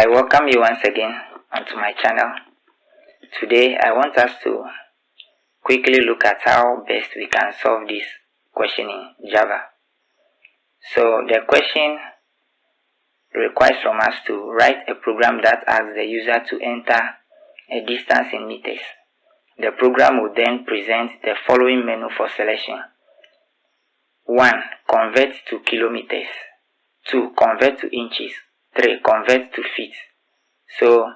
I welcome you once again onto my channel. Today I want us to quickly look at how best we can solve this question in Java. So the question requires from us to write a program that asks the user to enter a distance in meters. The program will then present the following menu for selection. 1. Convert to kilometers. 2. Convert to inches. 3. Convert to feet. So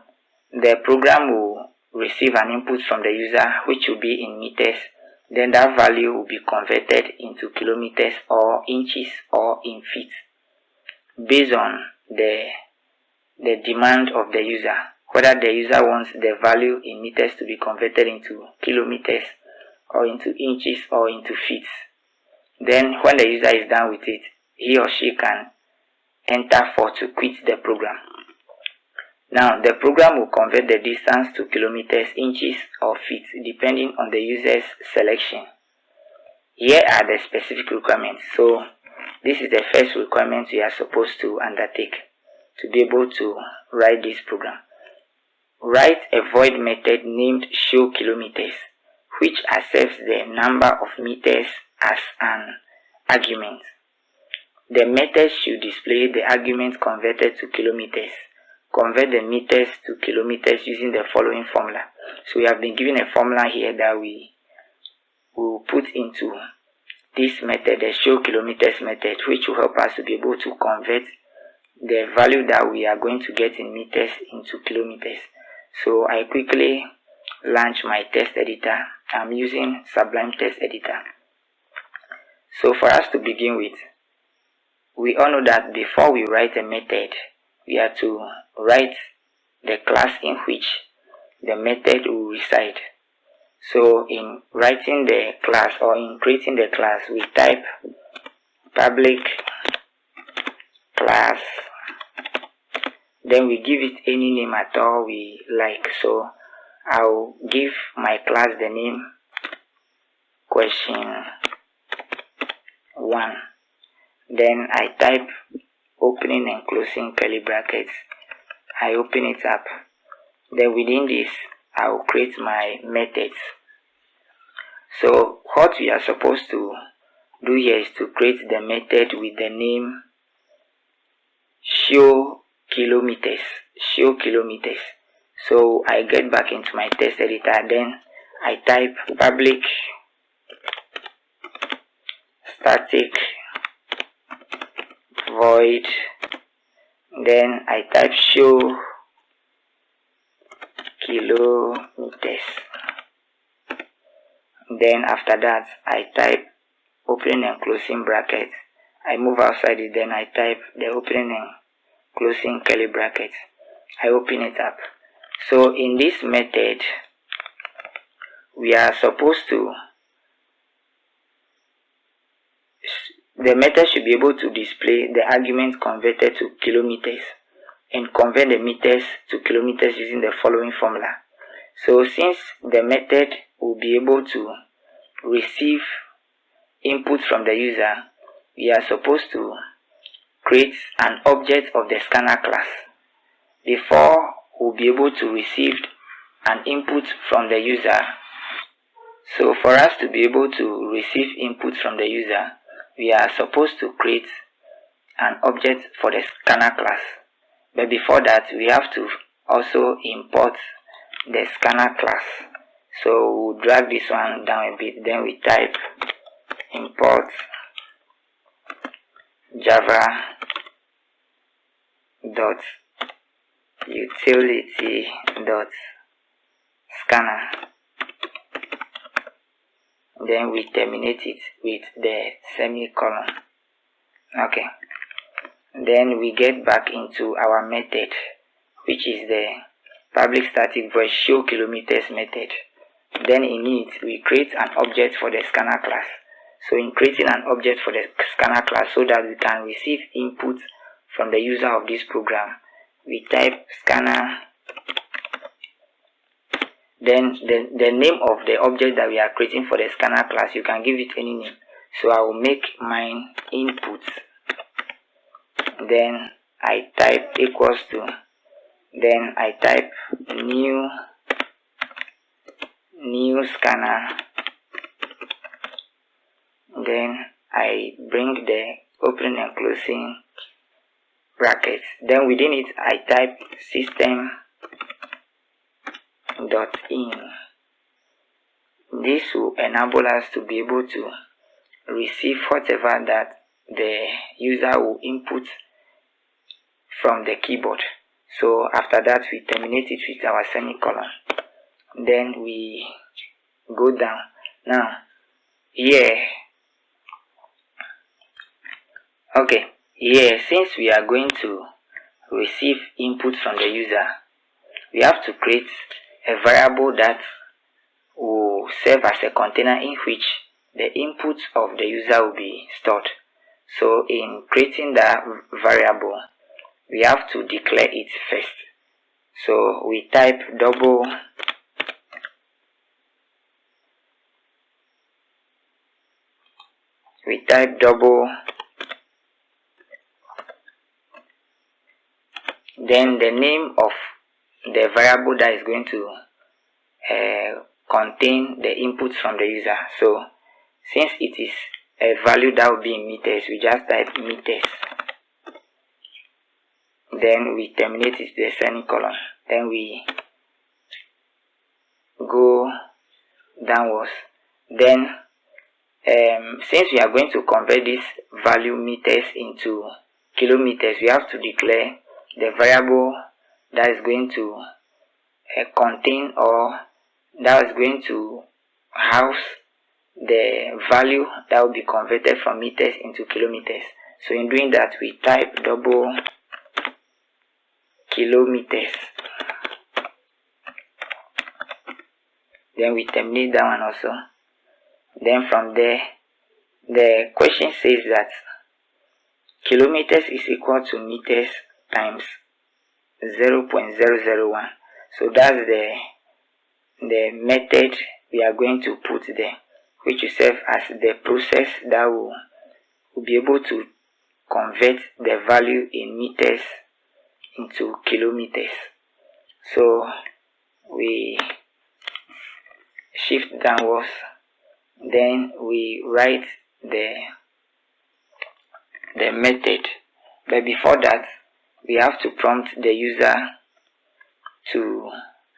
the program will receive an input from the user which will be in meters. Then that value will be converted into kilometers or inches or in feet based on the demand of the user, whether the user wants the value in meters to be converted into kilometers or into inches or into feet. Then when the user is done with it, he or she can enter 4 to quit the program. Now the program will convert the distance to kilometers, inches or feet depending on the user's selection. Here are the specific requirements. So this is the first requirement we are supposed to undertake to be able to write this program. Write a void method named showKilometers which accepts the number of meters as an argument. The method should display the argument converted to kilometers. Convert the meters to kilometers using the following formula. So we have been given a formula here that we will put into this method, the showKilometers method, which will help us to be able to convert the value that we are going to get in meters into kilometers. So I quickly launch my text editor. I'm using Sublime Text Editor. So for us to begin with, we all know that before we write a method, we have to write the class in which the method will reside. So in writing the class or in creating the class, we type public class, then we give it any name at all we like. So I'll give my class the name question 1. Then I type opening and closing curly brackets. I open it up. Then within this, I will create my methods. So what we are supposed to do here is to create the method with the name showKilometers. showKilometers. So I get back into my text editor. Then I type public static void, then I type showKilometers. Then after that I type opening and closing brackets. I move outside it, then I type the opening and closing curly brackets. I open it up. So in this method we are supposed to, the method should be able to display the argument converted to kilometers and convert the meters to kilometers using the following formula. So since the method will be able to receive input from the user, we are supposed to create an object of the scanner class before we'll be able to receive an input from the user. So for us to be able to receive input from the user, we are supposed to create an object for the scanner class. But before that, we have to also import the scanner class. So we'll drag this one down a bit. Then we type import java dot utility dot scanner. Then we terminate it with the semicolon. Okay. Then we get back into our method, which is the public static void showKilometers method. Then in it we create an object for the scanner class. So in creating an object for the scanner class so that we can receive input from the user of this program, we type scanner. Then the name of the object that we are creating for the scanner class, you can give it any name. So I will make mine input. Then I type equals to then I type new scanner, then I bring the opening and closing brackets, then within it I type system.in. This will enable us to be able to receive whatever that the user will input from the keyboard. So after that we terminate it with our semicolon, then we go down. Now here, okay, here since we are going to receive input from the user, we have to create a variable that will serve as a container in which the inputs of the user will be stored. So in creating that variable, we have to declare it first. So we type double then the name of the variable that is going to contain the inputs from the user. So since it is a value that will be in meters, we just type meters, then we terminate it with the semicolon, then we go downwards. Then since we are going to convert this value meters into kilometers, we have to declare the variable that is going to contain, or that is going to house the value that will be converted from meters into kilometers. So in doing that, we type double kilometers, then we terminate that one also. Then from there, the question says that kilometers is equal to meters times 0.001. So that's the method we are going to put there, which will serve as the process that will be able to convert the value in meters into kilometers. So we shift downwards, then we write the method, but before that we have to prompt the user to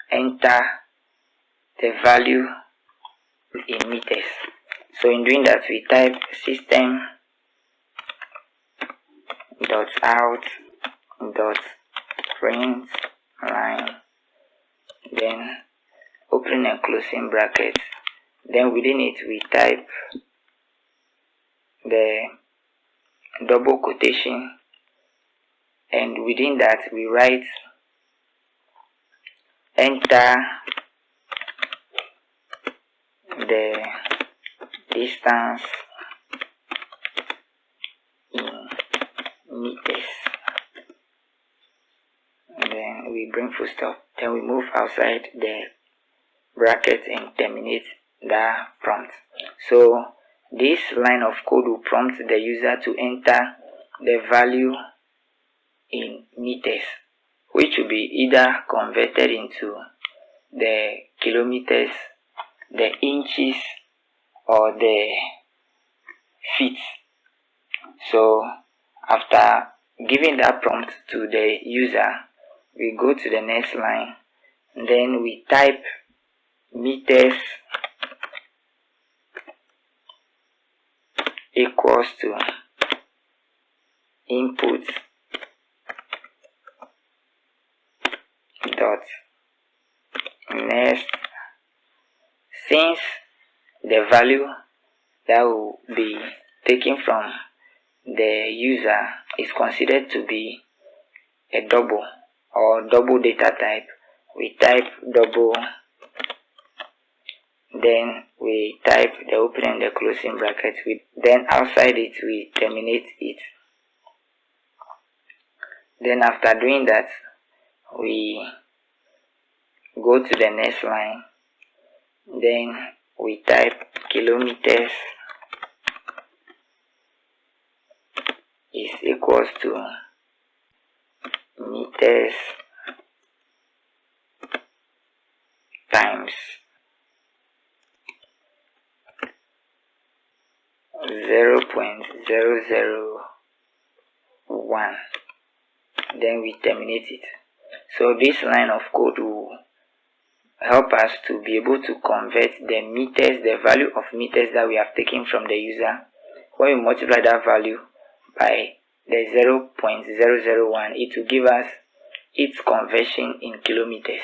enter the value in meters. So in doing that, we type system.out.println, then opening and closing brackets, then within it we type the double quotation, and within that we write enter the distance in meters, and then we bring full stop, then we move outside the bracket and terminate the prompt. So this line of code will prompt the user to enter the value in meters, which will be either converted into the kilometers, the inches, or the feet. So after giving that prompt to the user, we go to the next line, and then we type meters equals to input dot next. Since the value that will be taken from the user is considered to be a double or double data type, we type double, then we type the opening and the closing bracket, then outside it we terminate it. Then after doing that, we go to the next line, then we type kilometers is equals to meters times 0.001, then we terminate it. So this line of code will help us to be able to convert the meters, the value of meters that we have taken from the user. When we multiply that value by the 0.001, it will give us its conversion in kilometers.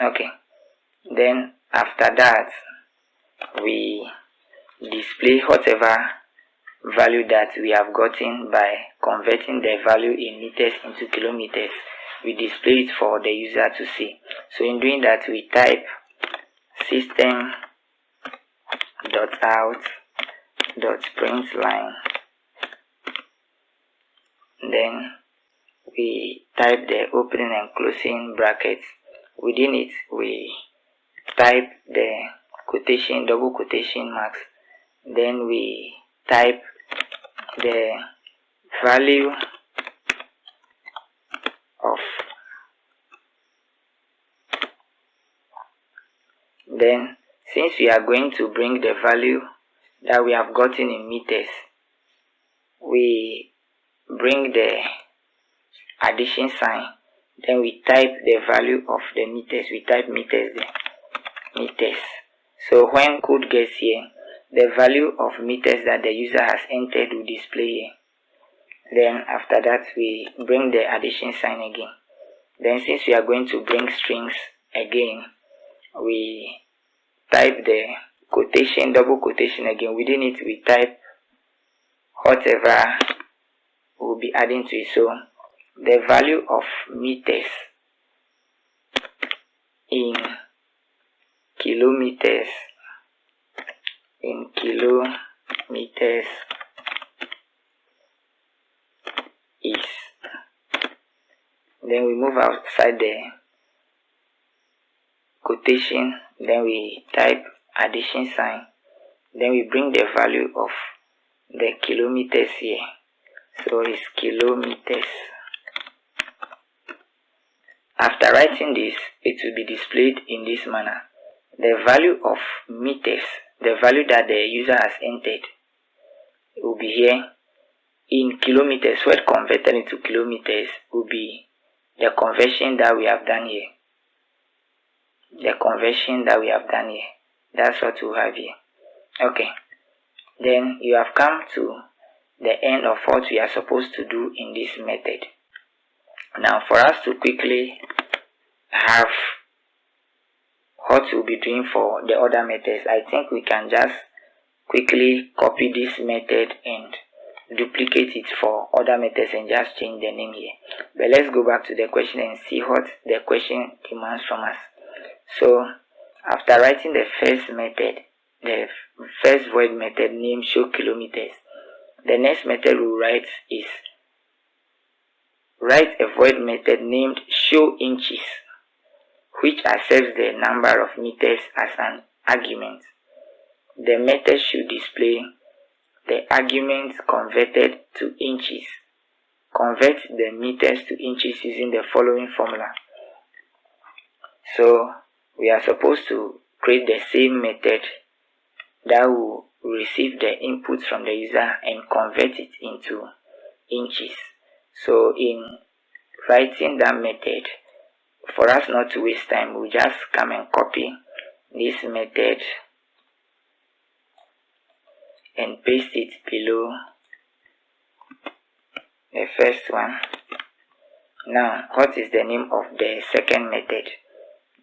Okay, then after that we display whatever value that we have gotten by converting the value in meters into kilometers. We display it for the user to see. So in doing that, we type system.out.println, then we type the opening and closing brackets. Within it, we type the quotation, double quotation marks, then we type the value of, then since we are going to bring the value that we have gotten in meters, we bring the addition sign, then we type the value of the meters. We type meters there, meters. So when code gets here, the value of meters that the user has entered will display here. Then after that, we bring the addition sign again. Then since we are going to bring strings again, we type the quotation, double quotation again. Within it, we type whatever we'll be adding to it. So the value of meters in kilometers, is, then we move outside the quotation, then we type addition sign, then we bring the value of the kilometers here. So it's kilometers. After writing this, it will be displayed in this manner. The value of meters, the value that the user has entered, will be here in kilometers. What converted into kilometers will be the conversion that we have done here. The conversion that we have done here. That's what we have here. Okay. Then you have come to the end of what we are supposed to do in this method. Now for us to quickly have what we'll be doing for the other methods, I think we can just quickly copy this method and duplicate it for other methods and just change the name here. But let's go back to the question and see what the question demands from us. So after writing the first method, the first void method named show kilometers, the next method we'll write is write a void method named show inches, which accepts the number of meters as an argument. The method should display the arguments converted to inches. Convert the meters to inches using the following formula. So we are supposed to create the same method that will receive the inputs from the user and convert it into inches. So in writing that method, for us not to waste time, we'll just come and copy this method and paste it below the first one. Now, what is the name of the second method?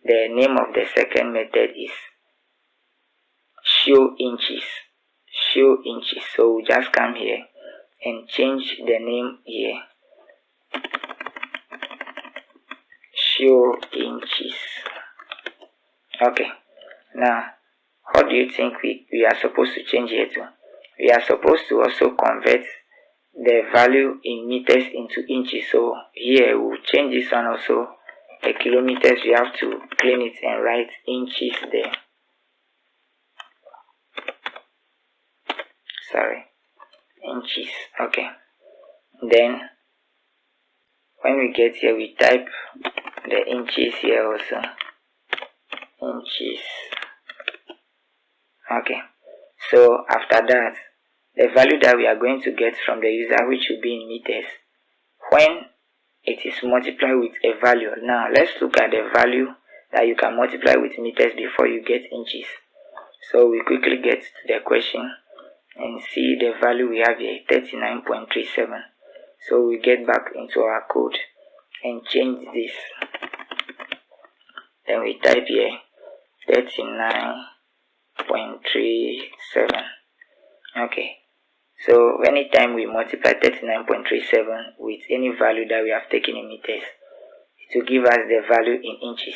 The name of the second method is show inches. Show inches. So we just come here and change the name here. Show inches. Okay. Now, what do you think we are supposed to change here to? We are supposed to also convert the value in meters into inches. So here we'll change this one also. The kilometers, we have to clean it and write inches there. Sorry, inches. Okay. Then when we get here, we type the inches here also. inches. Okay, so after that, the value that we are going to get from the user, which will be in meters, when it is multiplied with a value. Now let's look at the value that you can multiply with meters before you get inches. So we quickly get to the question and see the value we have here, 39.37. so we get back into our code and change this. Then we type here 39.37. okay, so anytime we multiply 39.37 with any value that we have taken in meters, it will give us the value in inches.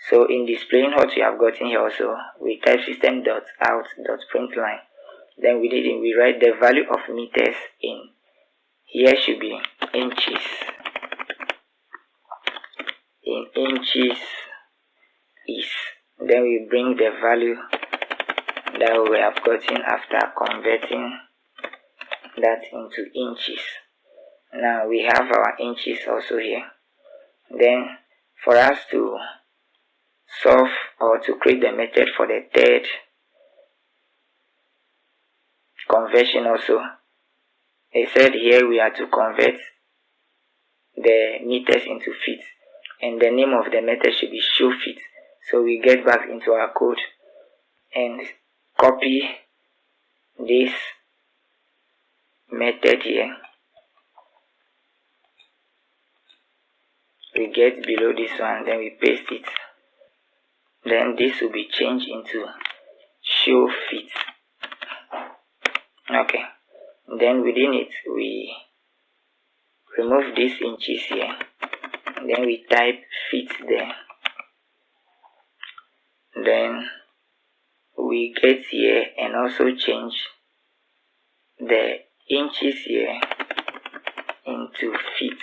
So in displaying what we have gotten here also, we type system.out.println. Then we write the value of meters in here should be inches. In inches is, then we bring the value that we have gotten after converting that into inches. Now we have our inches also here. Then for us to solve or to create the method for the third conversion also, they said here we are to convert the meters into feet, and the name of the method should be show feet. So we get back into our code and copy this method here. We get below this one, then we paste it. Then this will be changed into show feet. Okay, then within it we remove these inches here, then we type feet there. Then we get here and also change the inches here into feet.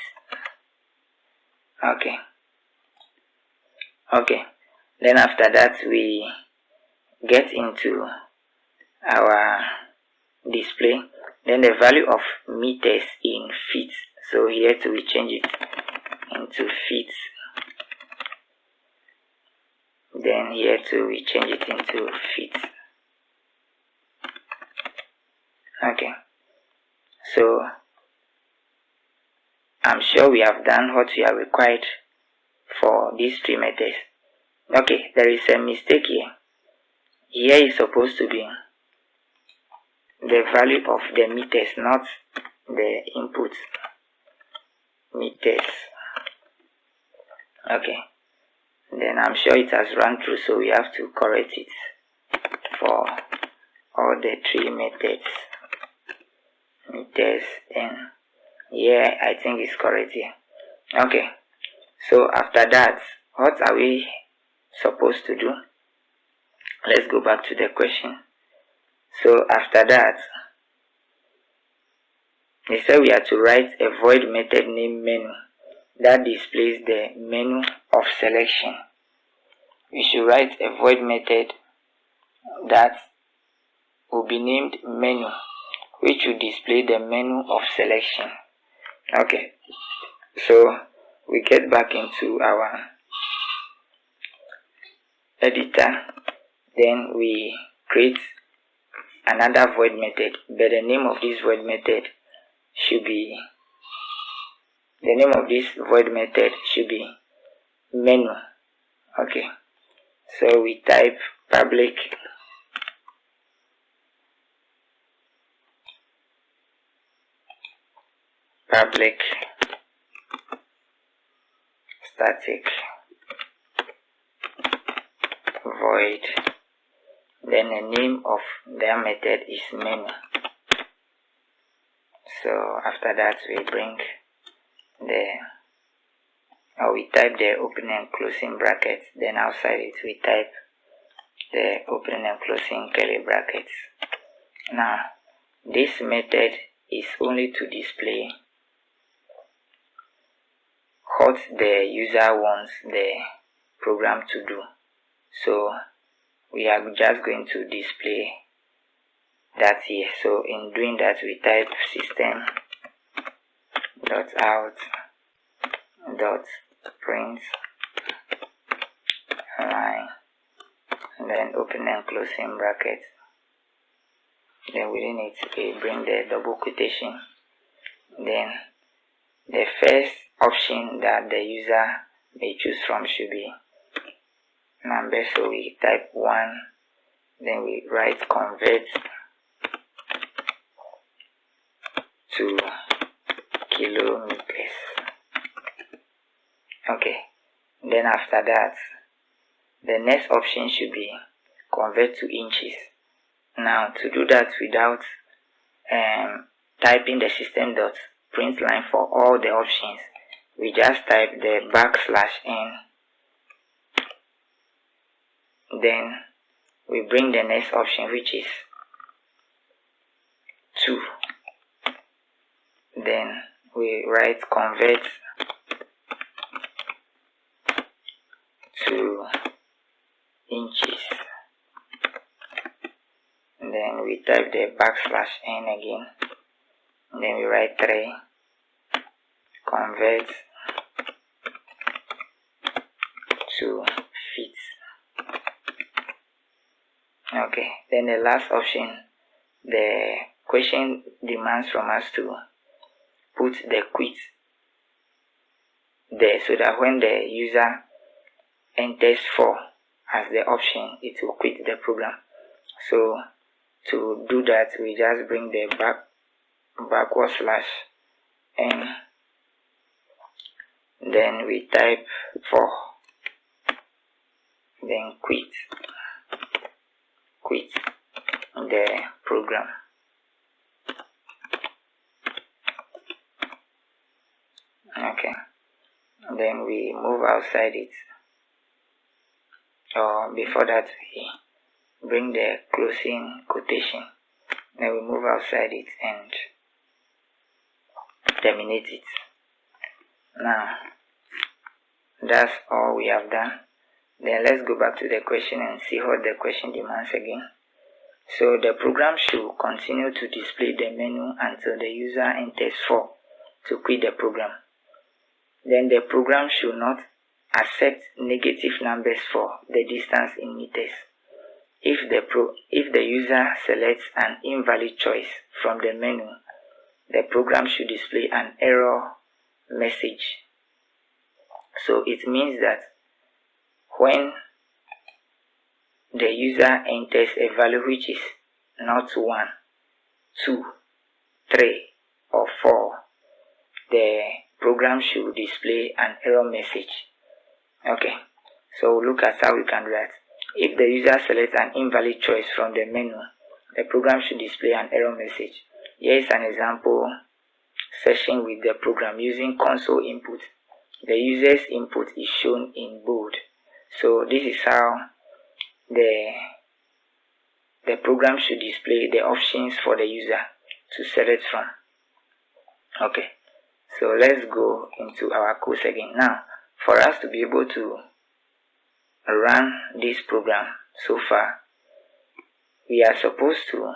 Okay, then after that we get into our display. Then the value of meters in feet, so here too we change it into feet. Then here too we change it into feet. Okay, so I'm sure we have done what we are required for these three methods. Okay, there is a mistake here. Here is supposed to be the value of the meters, not the input meters. Okay, then I'm sure it has run through, so we have to correct it for all the three methods. Meters, and yeah, I think it's correct here. Okay, so after that, what are we supposed to do? Let's go back to the question. So after that, they said we are to write a void method named menu that displays the menu of selection. We should write a void method that will be named menu, which will display the menu of selection. Okay, so we get back into our editor, then we create another void method, but the name of this void method should be menu. Okay, so we type public static void, then the name of their method is menu. So after that we bring we type the opening and closing brackets, then outside it we type the opening and closing curly brackets. Now this method is only to display what the user wants the program to do. So we are just going to display that here. So in doing that we type system.out.println then open and closing bracket. Then within it we bring the double quotation. Then the first option that the user may choose from should be number, so we type 1, then we write convert to kilometers. Okay, then after that the next option should be convert to inches. Now to do that without typing the system dot print line for all the options, we just type the \n, then we bring the next option, which is 2, then we write convert to inches, then we type the \n again, then we write 3, convert to feet. Okay, then the last option, the question demands from us to put the quit there, so that when the user enters 4 as the option, it will quit the program. So to do that, we just bring the \n, then we type 4, then quit the program. Okay, then we move outside it, or before that we bring the closing quotation, then we move outside it and terminate it. Now that's all we have done. Then let's go back to the question and see what the question demands again. So the program should continue to display the menu until the user enters 4 to quit the program. Then the program should not accept negative numbers for the distance in meters. If the user selects an invalid choice from the menu, the program should display an error message. So it means that when the user enters a value which is not 1, 2, 3, or 4, the program should display an error message. Okay, so look at how we can do that. If the user selects an invalid choice from the menu, the program should display an error message. Here is an example session with the program using console input. The user's input is shown in bold. So this is how the program should display the options for the user to select from. Okay, so let's go into our course again. Now, for us to be able to run this program so far, we are supposed to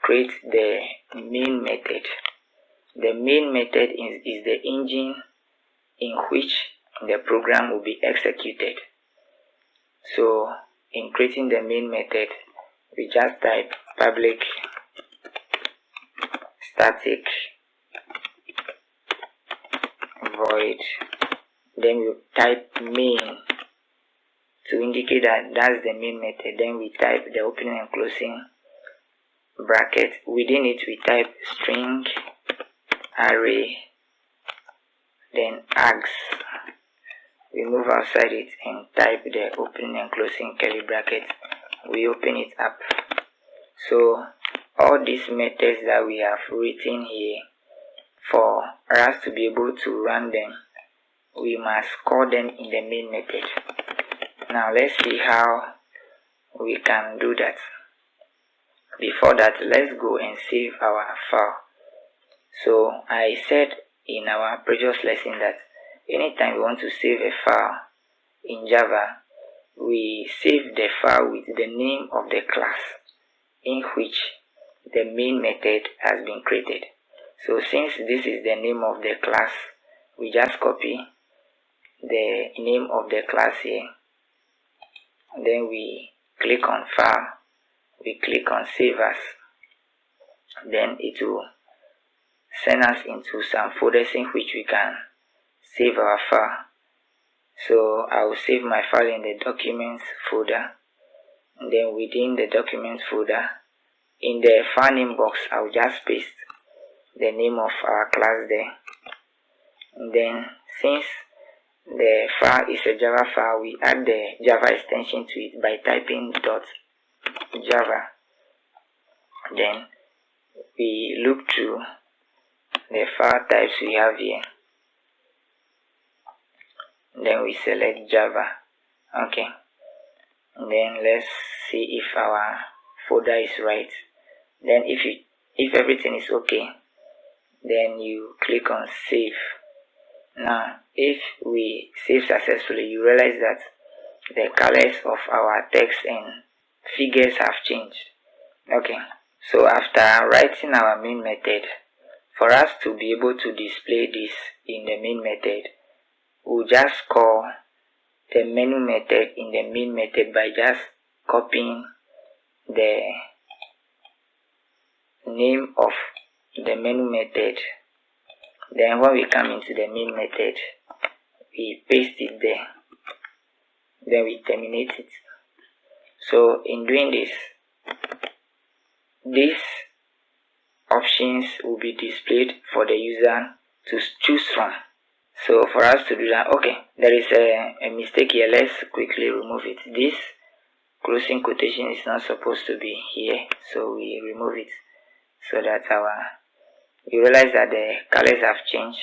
create the main method. The main method is the engine in which the program will be executed. So in creating the main method, we just type public static void, then we type main to indicate that that's the main method. Then we type the opening and closing bracket. Within it we type string array, then args. We move outside it and type the opening and closing curly bracket. We open it up. So all these methods that we have written here, for us to be able to run them, we must call them in the main method. Now let's see how we can do that. Before that, let's go and save our file. So I said in our previous lesson that anytime we want to save a file in Java, we save the file with the name of the class in which the main method has been created. So since this is the name of the class, we just copy the name of the class here, then we click on File, we click on Save As. Then it will send us into some folders in which we can save our file. So I will save my file in the Documents folder. And then within the Documents folder, in the file name box, I will just paste the name of our class there. And then since the file is a Java file, we add the Java extension to it by typing .java. Then we look through the file types we have here. Then we select Java. Okay. And then let's see if our folder is right. Then if everything is okay, then you click on Save. Now, if we save successfully, you realize that the colors of our text and figures have changed. Okay. So after writing our main method, for us to be able to display this in the main method, we'll just call the menu method in the main method by just copying the name of the menu method. Then when we come into the main method, we paste it there. Then we terminate it. So in doing this, these options will be displayed for the user to choose from. So for us to do that, okay, there is a mistake here. Let's quickly remove it. This closing quotation is not supposed to be here, so we remove it so that you realize that the colors have changed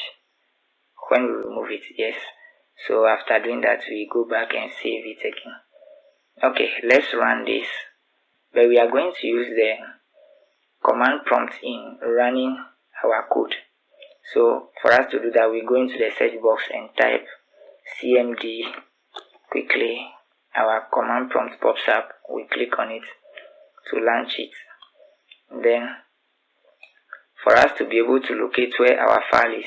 when we remove it. Yes. So after doing that, we go back and save it again. Okay, let's run this, but we are going to use the command prompt in running our code. So for us to do that, we go into the search box and type cmd. Quickly, our command prompt pops up. We click on it to launch it. Then for us to be able to locate where our file is,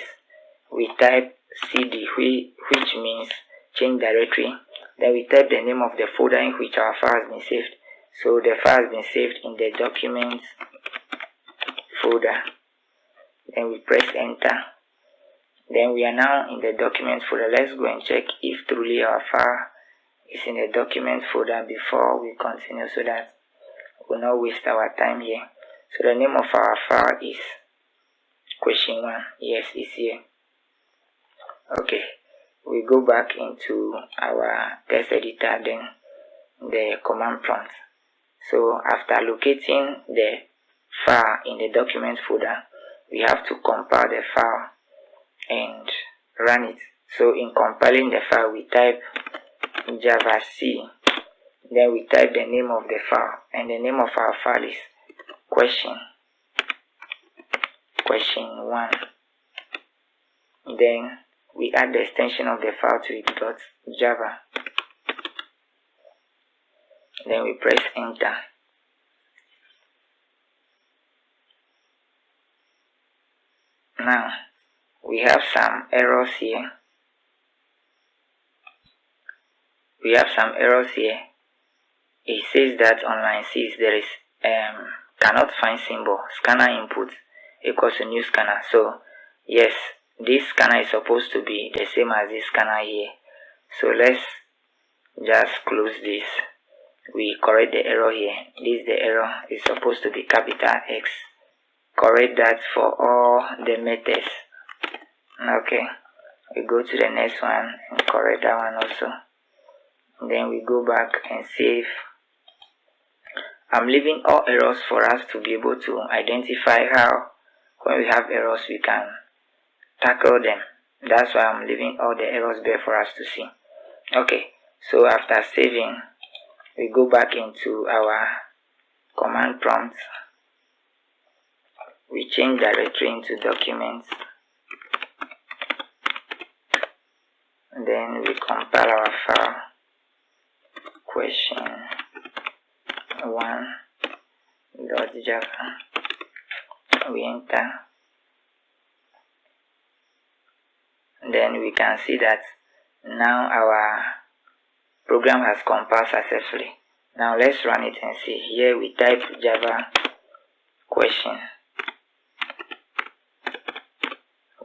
we type cd, which means change directory. Then we type the name of the folder in which our file has been saved. So the file has been saved in the Documents folder. Then we press enter. Then we are now in the Documents folder. Let's go and check if truly our file is in the Documents folder before we continue, so that we will not waste our time here. So the name of our file is question 1. Yes, it's here. Okay, we go back into our text editor, then the command prompt. So after locating the file in the Documents folder, we have to compile the file and run it. So in compiling the file, we type javac, then we type the name of the file, and the name of our file is question 1. Then we add the extension of the file to it, .java. Then we press enter. Now we have some errors here. It says that on line 6 there is cannot find symbol, scanner input equals to new scanner. So yes, this scanner is supposed to be the same as this scanner here. So let's just close this. We correct the error here. This is the error. It's supposed to be capital X. Correct that for all the methods. Okay, we go to the next one and correct that one also. Then we go back and save. I'm leaving all errors for us to be able to identify how, when we have errors, we can tackle them. That's why I'm leaving all the errors there for us to see. Okay, so after saving, we go back into our command prompt. We change directory into Documents. Then we compile our file question 1.java. We enter. Then we can see that now our program has compiled successfully. Now let's run it and see. Here we type Java question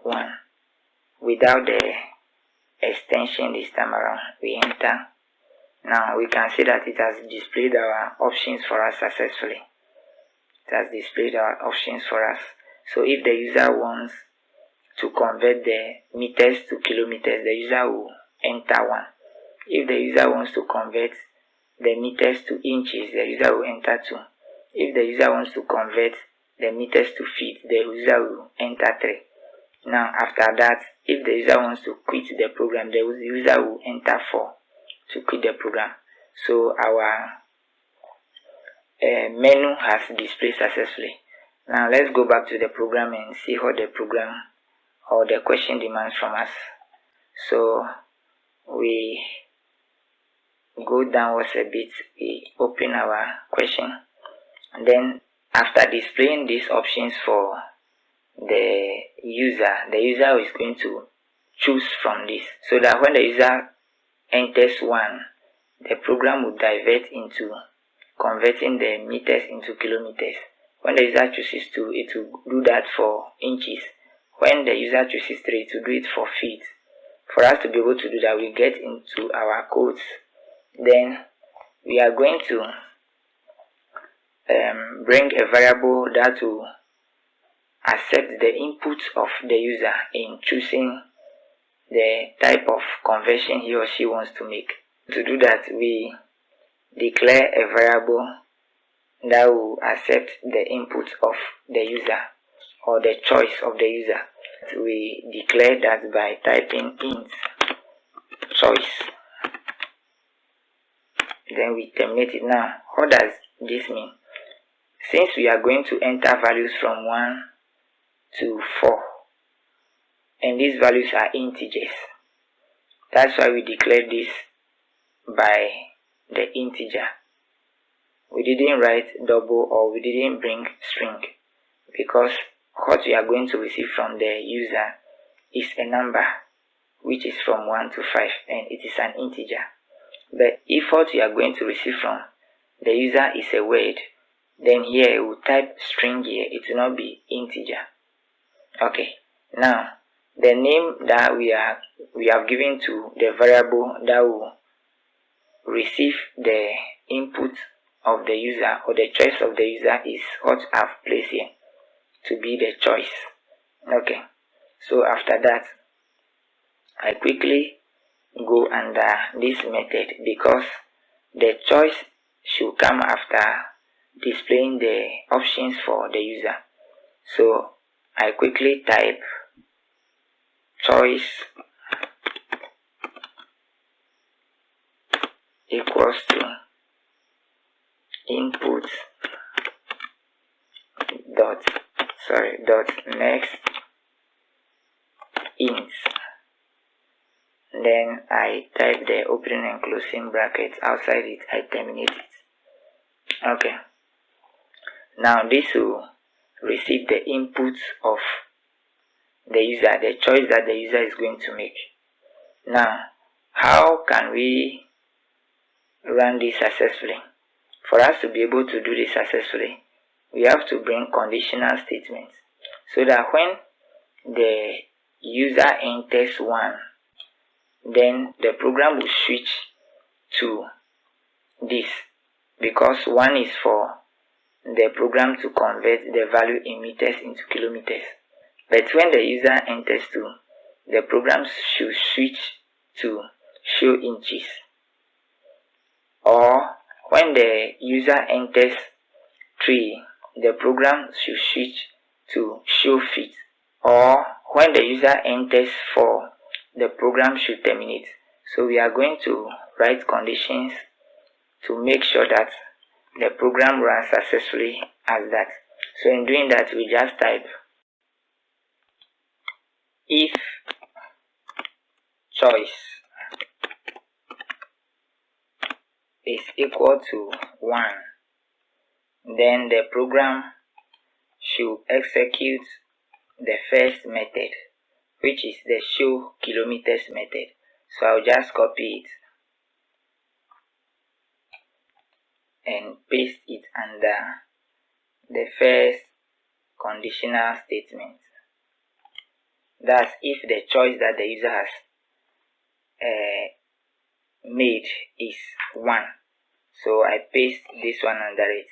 1 without the extension this time around. We enter. Now we can see that it has displayed our options for us successfully. It has displayed our options for us. So if the user wants to convert the meters to kilometers, the user will enter 1. If the user wants to convert the meters to inches, the user will enter 2. If the user wants to convert the meters to feet, the user will enter 3. Now after that, if the user wants to quit the program, the user will enter 4 to quit the program. So our menu has displayed successfully. Now let's go back to the program and see what the program or the question demands from us. So we go downwards a bit, we open our question, and then after displaying these options for the user is going to choose from this, so that when the user enters 1, the program will divert into converting the meters into kilometers. When the user chooses 2, it will do that for inches. When the user chooses 3, it will do it for feet. For us to be able to do that, we get into our codes. Then we are going to bring a variable that will accept the input of the user in choosing the type of conversion he or she wants to make. To do that, we declare a variable that will accept the input of the user or the choice of the user. We declare that by typing int choice. Then we terminate it. Now, what does this mean? Since we are going to enter values from 1 to 4, and these values are integers, that's why we declare this by the integer. We didn't write double or we didn't bring string, because what we are going to receive from the user is a number which is from 1 to 5, and it is an integer. But if what we are going to receive from the user is a word, then here we will type string here, it will not be integer. Okay, now the name that we have given to the variable that will receive the input of the user or the choice of the user is what I've placed here to be the choice. Okay, so after that, I quickly go under this method, because the choice should come after displaying the options for the user. So I quickly type choice equals to input dot next int. Then I type the opening and closing brackets. Outside it, I terminate it. Okay. Now this will receive the inputs of the user, the choice that the user is going to make. Now, how can we run this successfully? For us to be able to do this successfully, we have to bring conditional statements, so that when the user enters 1, then the program will switch to this, because 1 is for the program to convert the value in meters into kilometers. But when the user enters 2, the program should switch to show inches. Or when the user enters 3, the program should switch to show feet. Or when the user enters 4, the program should terminate. So we are going to write conditions to make sure that the program runs successfully as that. So in doing that, we just type if choice is equal to 1, then the program should execute the first method, which is the show kilometers method. So I'll just copy it. and paste it under the first conditional statement. That's if the choice that the user has made is 1. So I paste this one under it.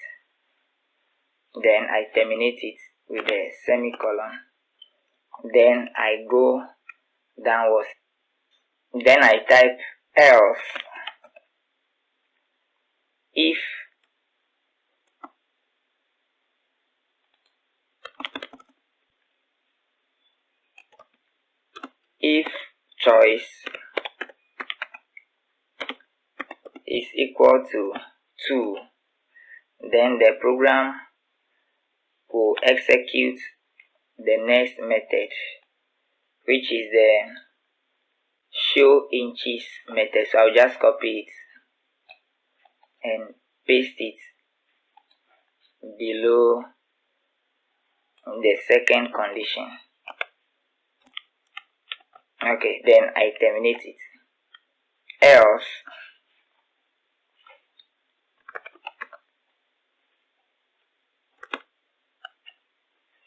Then I terminate it with a semicolon. Then I go downwards. Then I type else if choice is equal to 2, then the program will execute the next method, which is the show inches method. So I'll just copy it and paste it below the second condition. Okay, then I terminate it. Else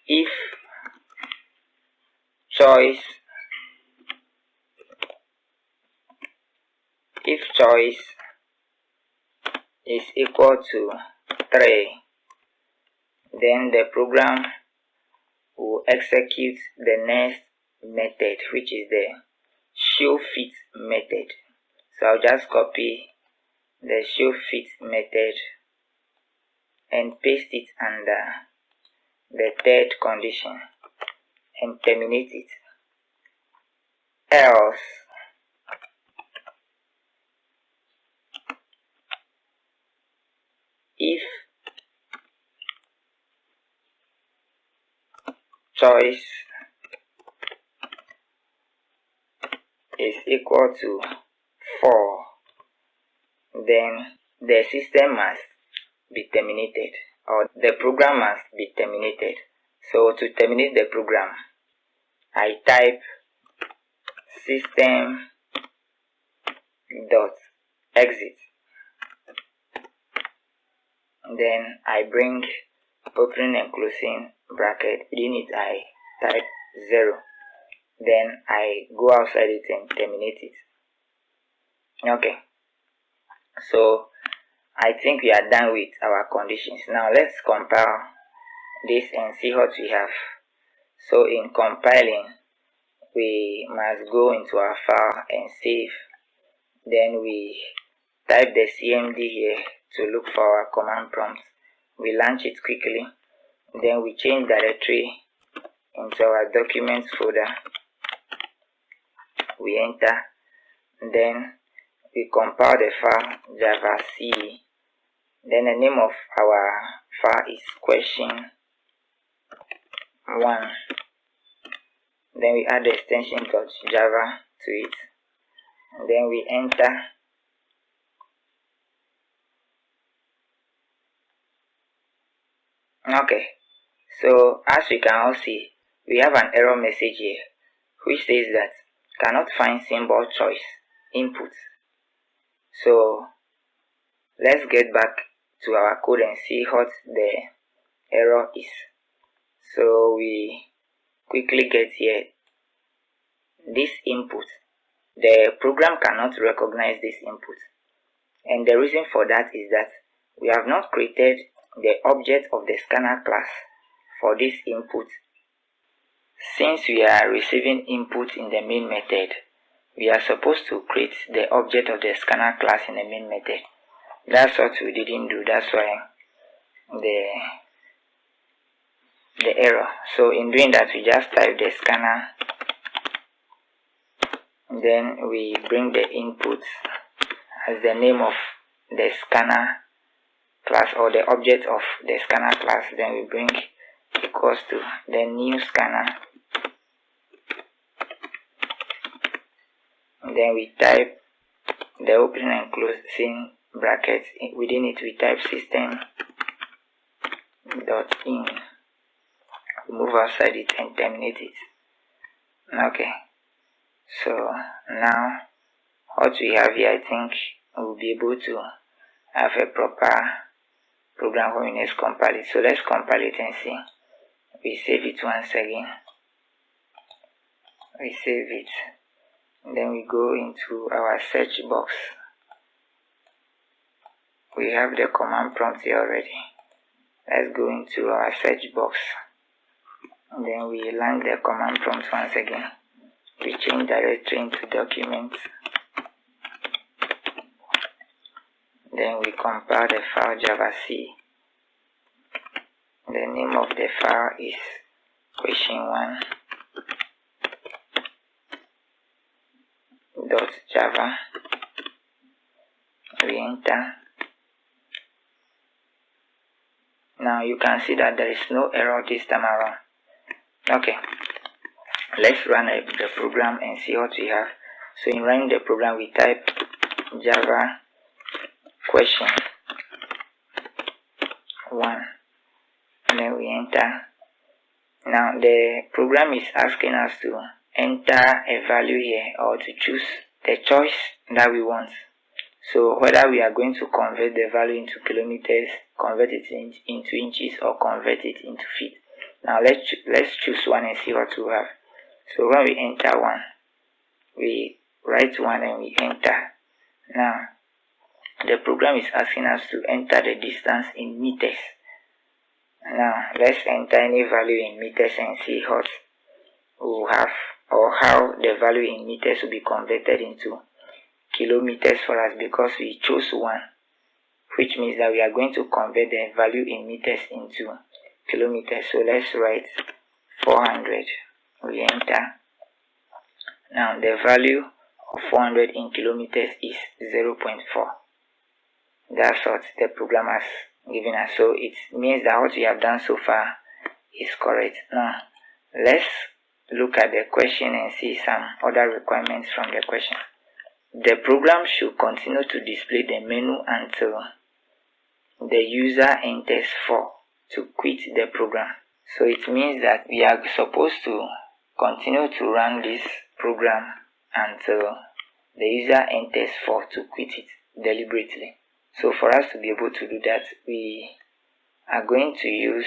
if choice is equal to 3, then the program will execute the next method, which is the show fit method. So I'll just copy the show fit method and paste it under the third condition and terminate it. Else if choice is equal to 4, then the system must be terminated, or the program must be terminated. So to terminate the program, I type system.exit. Then I bring opening and closing bracket. Within it I type 0. Then I go outside it and terminate it. Okay, so I think we are done with our conditions. Now let's compile this and see what we have. So in compiling, we must go into our file and save. Then we type the cmd here to look for our command prompt. We launch it quickly. Then we change directory into our documents folder. We enter. Then we compile the file java c. Then the name of our file is question 1. Then we add the extension .java to it. Then we enter. Okay, so as we can all see, we have an error message here which says that cannot find symbol choice input. So let's get back to our code and see what the error is. So we quickly get here this input. The program cannot recognize this input, and the reason for that is that we have not created the object of the scanner class for this input. Since we are receiving input in the main method, we are supposed to create the object of the scanner class in the main method. That's what we didn't do. That's why the error. So in doing that, we just type the scanner, then we bring the input as the name of the scanner class or the object of the scanner class. Then we bring equals to the new scanner. Then we type the opening and closing brackets. Within it we type system.in. Move outside it and terminate it. Okay, so now what we have here, I think we'll be able to have a proper program when we next compile it. So let's compile it and see. We save it once again. We save it. And then we go into our search box. We have the command prompt here already. Let's go into our search box. And then we land the command prompt once again. We change directory into documents. Then we compile the file javac. The name of the file is question1 .java. We enter. Now you can see that there is no error this time around. Okay, let's run the program and see what we have. So in running the program, we type java question 1 and then we enter. Now the program is asking us to enter a value here or to choose the choice that we want. So whether we are going to convert the value into kilometers, convert it into inches, or convert it into feet. Now let's choose one and see what we have. So when we enter 1, we write 1 and we enter. Now the program is asking us to enter the distance in meters. Now let's enter any value in meters and see what we'll have, or how the value in meters will be converted into kilometers for us, because we chose 1, which means that we are going to convert the value in meters into kilometers. So let's write 400. We enter. Now the value of 400 in kilometers is 0.4. That's what the program has given us. So it means that what we have done so far is correct. Now let's look at the question and see some other requirements from the question. The program should continue to display the menu until the user enters 4 to quit the program. So it means that we are supposed to continue to run this program until the user enters 4 to quit it deliberately. So for us to be able to do that, we are going to use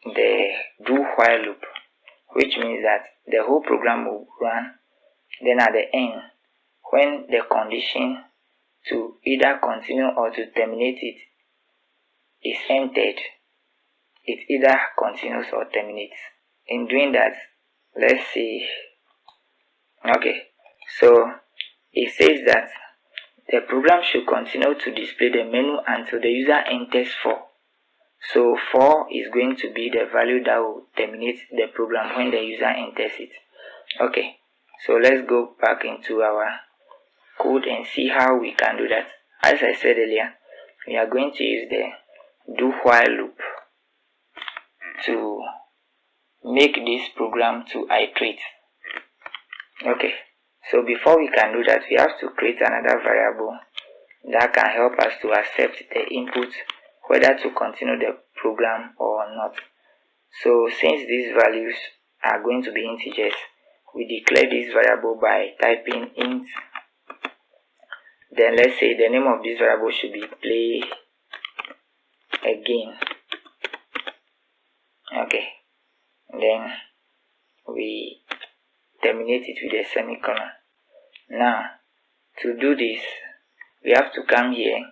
the do while loop, which means that the whole program will run. Then at the end, when the condition to either continue or to terminate it is entered, it either continues or terminates. In doing that, let's see. Okay, so it says that the program should continue to display the menu until the user enters 4. So 4 is going to be the value that will terminate the program when the user enters it. Okay, so let's go back into our code and see how we can do that. As I said earlier, we are going to use the do while loop to make this program to iterate. Okay, so before we can do that, we have to create another variable that can help us to accept the input, whether to continue the program or not. So since these values are going to be integers, we declare this variable by typing int. Then let's say the name of this variable should be play again. Okay, then we terminate it with a semicolon. Now to do this, we have to come here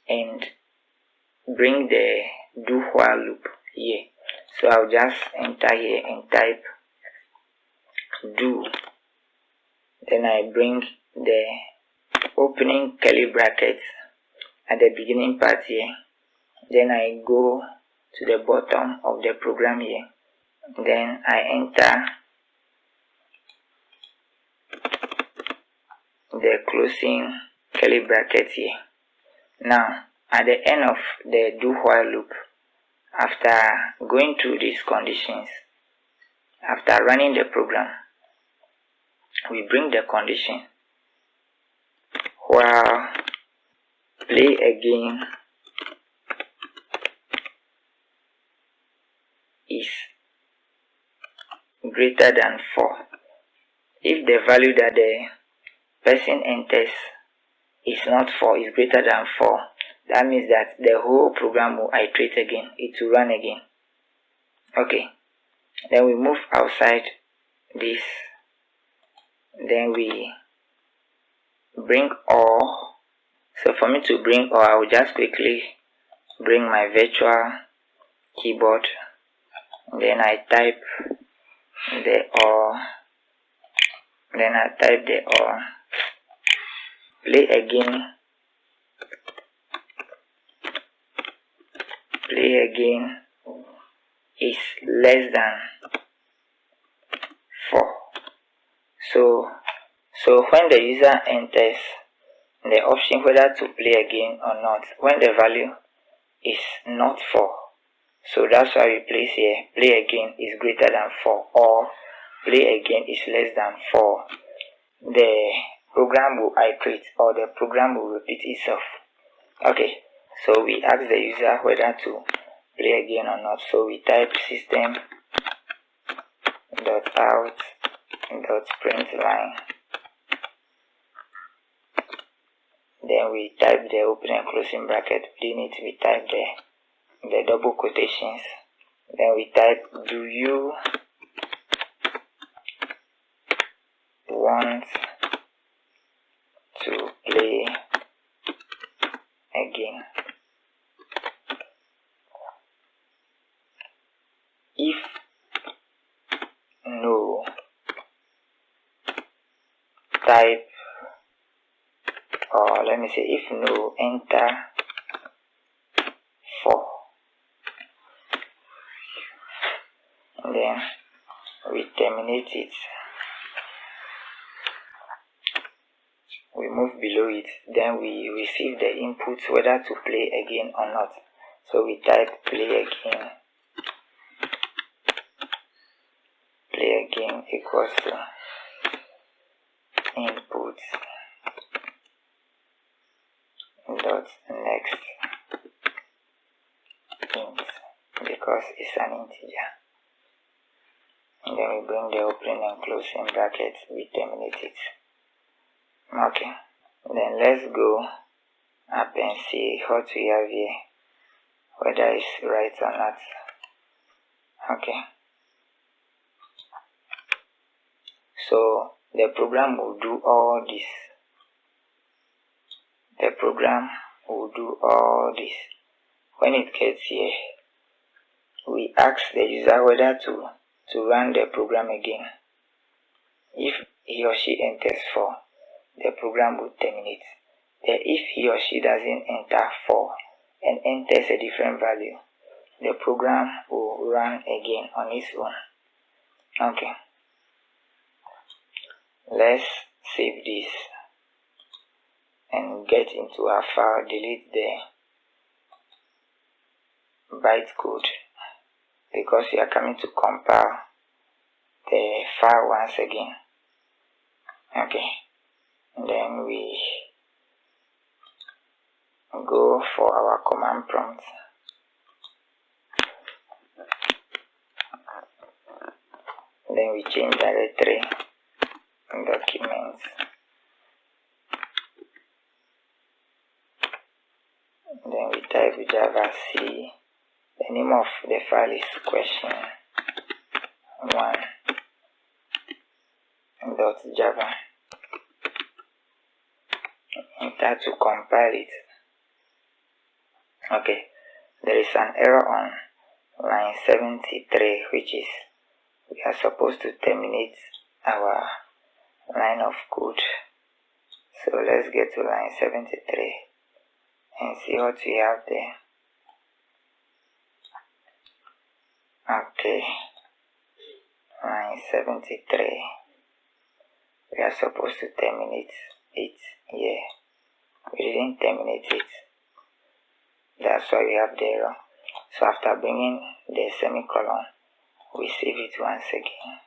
and bring the do while loop here. So I'll just enter here and type do. Then I bring the opening curly brackets at the beginning part here. Then I go to the bottom of the program here. Then I enter the closing curly brackets here. Now at the end of the do while loop, after going through these conditions, after running the program, we bring the condition while play again is greater than 4. If the value that the person enters is not 4, is greater than 4, that means that the whole program will iterate again, it will run again. Okay, then we move outside this, then we bring all. So for me to bring all, I will just quickly bring my virtual keyboard, then I type the all, then I type the all, play again, is less than 4. So when the user enters the option whether to play again or not, when the value is not 4, so that's why we place here play again is greater than 4 or play again is less than 4, the program will iterate or the program will repeat itself. Okay, so we ask the user whether to play again or not. So we type system dot out dot print line, then we type the opening and closing bracket. Within it we type the double quotations, then we type do you want to play again. If no, type, or let me say if no, enter 4, and then we terminate it. We move below it, then we receive the input whether to play again or not. So we type play again equals to input dot next int, because it's an integer, and then we bring the opening and closing brackets, we terminate it. Okay, then let's go up and see what we have here, whether it's right or not. Okay, so the program will do all this. When it gets here, we ask the user whether to run the program again. If he or she enters 4, the program will terminate. Then if he or she doesn't enter 4 and enters a different value, the program will run again on its own. Okay, let's save this and get into our file, delete the bytecode because we are coming to compile the file once again. Okay, and then we go for our command prompt. Then we change directory, documents, then we type Java C. The name of the file is question 1.java. Enter to compile it. Okay, there is an error on line 73, which is we are supposed to terminate our line of code. So let's get to line 73 and see what we have there. Okay, line 73, we are supposed to terminate it here. We didn't terminate it, that's why we have the error. So after bringing the semicolon, we save it once again,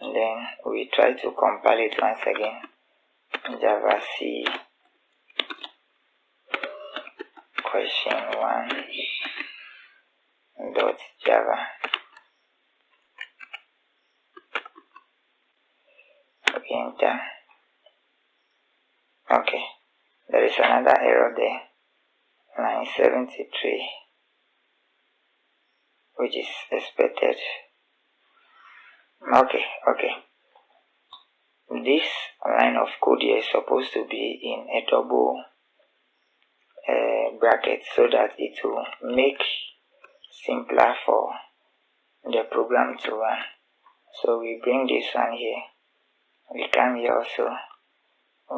and then we try to compile it once again. Java C question 1.java. We enter. Okay, there is another error there, line 73, which is expected. Okay. This line of code here is supposed to be in a double bracket so that it will make simpler for the program to run. So we bring this one here, we come here also,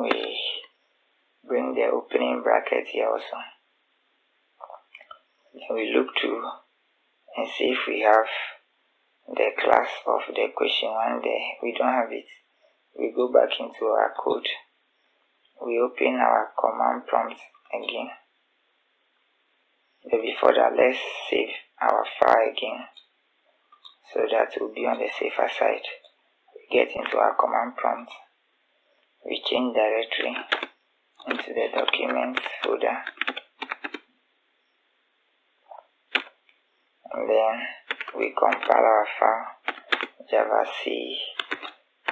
we bring the opening bracket here also, then we look through and see if we have the class of the question one there. We don't have it. We go back into our code, we open our command prompt again, but before that let's save our file again so that we'll be on the safer side. We get into our command prompt, we change directory into the document folder, and then we compile our file, Java C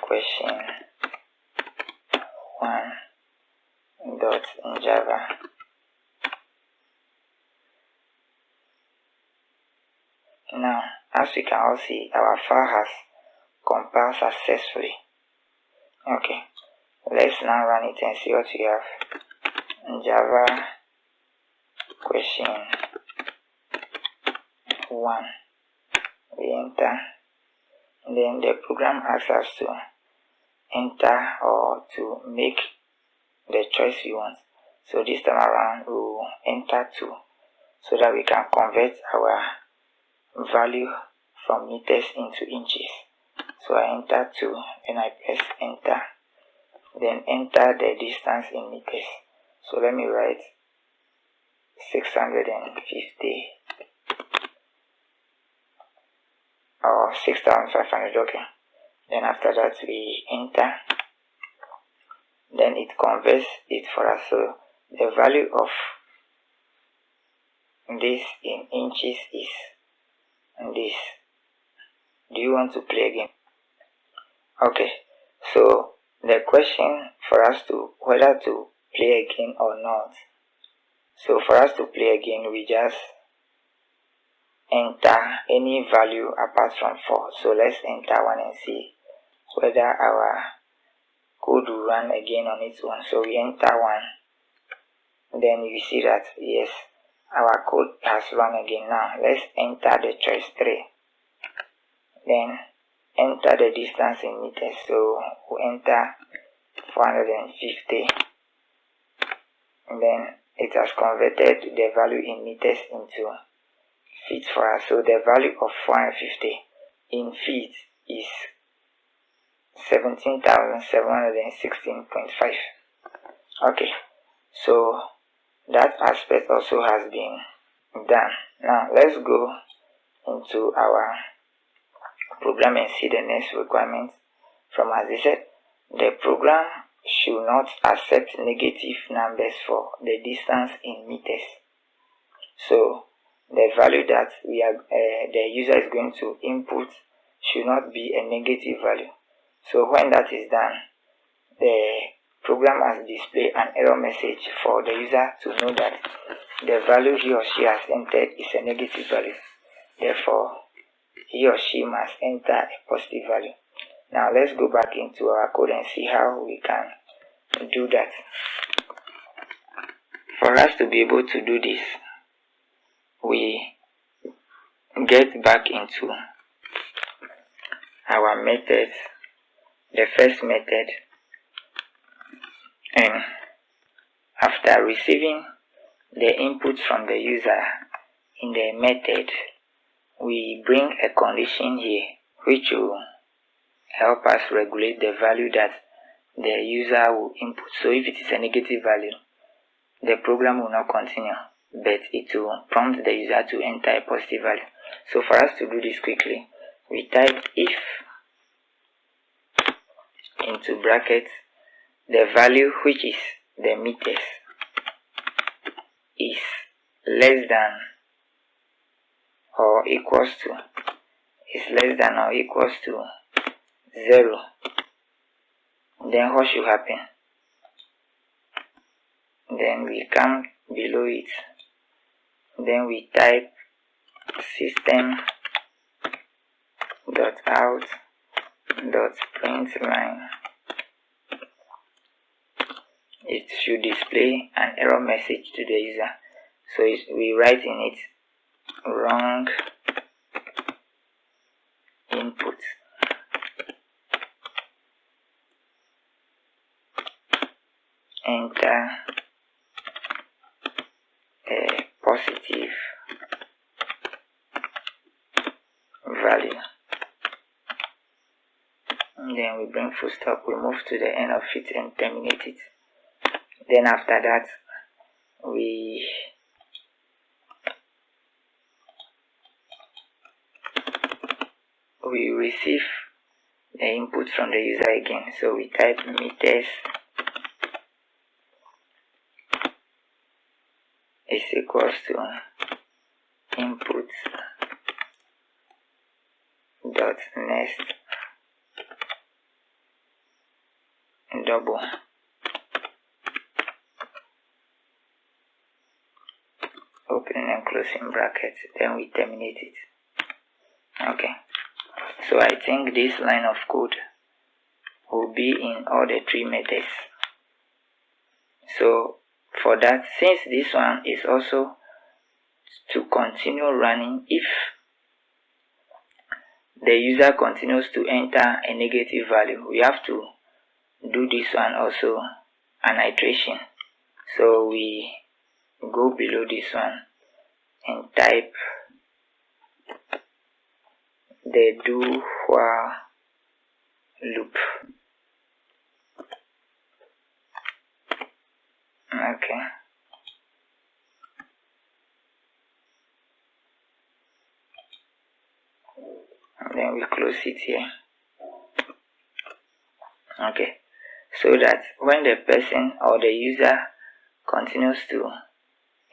question 1 dot in Java. Now, as we can all see, our file has compiled successfully. Okay, let's now run it and see what we have. Java question 1. We enter, then the program asks us to enter or to make the choice we want. So this time around we will enter 2 so that we can convert our value from meters into inches. So I enter 2, then I press enter, then enter the distance in meters. So let me write 650 or 6,500. Okay, then after that we enter, then it converts it for us. So the value of this in inches is this. Do you want to play again? Okay, so the question for us to whether to play again or not. So for us to play again, we just enter any value apart from 4. So let's enter 1 and see whether our code will run again on its own. So we enter 1, then you see that yes, our code has run again. Now let's enter the choice 3, then enter the distance in meters. So we enter 450, and then it has converted the value in meters into feet for us. So the value of 450 in feet is 17,716.5. Okay, so that aspect also has been done. Now let's go into our program and see the next requirement from us. They said the program should not accept negative numbers for the distance in meters. So the value that the user is going to input should not be a negative value. So when that is done, the program has displayed an error message for the user to know that the value he or she has entered is a negative value. Therefore, he or she must enter a positive value. Now let's go back into our code and see how we can do that. For us to be able to do this, we get back into our methods, the first method, and after receiving the input from the user in the method, we bring a condition here which will help us regulate the value that the user will input. So if it is a negative value, the program will not continue, but it will prompt the user to enter a positive value. So for us to do this quickly, we type if into brackets the value which is the meters is less than or equals to 0, then what should happen? then we come below it, then we type system.out.println. It should display an error message to the user. So we write in it wrong input. Enter a positive value. And then we bring full stop, we move to the end of it and terminate it. Then after that, we receive the input from the user again. So we type meters is equals to input dot next double opening and closing brackets, then we terminate it. Okay, so I think this line of code will be in all the three methods. So for that, since this one is also to continue running if the user continues to enter a negative value, we have to do this one also an iteration. So we go below this one and type the do while loop. Okay, and then we close it here. Okay, so that when the person or the user continues to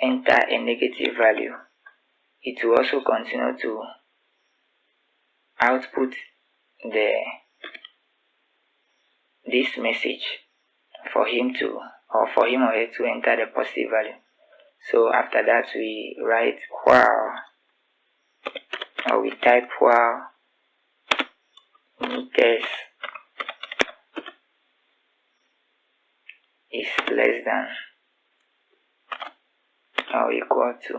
enter a negative value, it will also continue to output this message for him or her to enter the positive value. So after that, we write while, or we type while meters is less than or equal to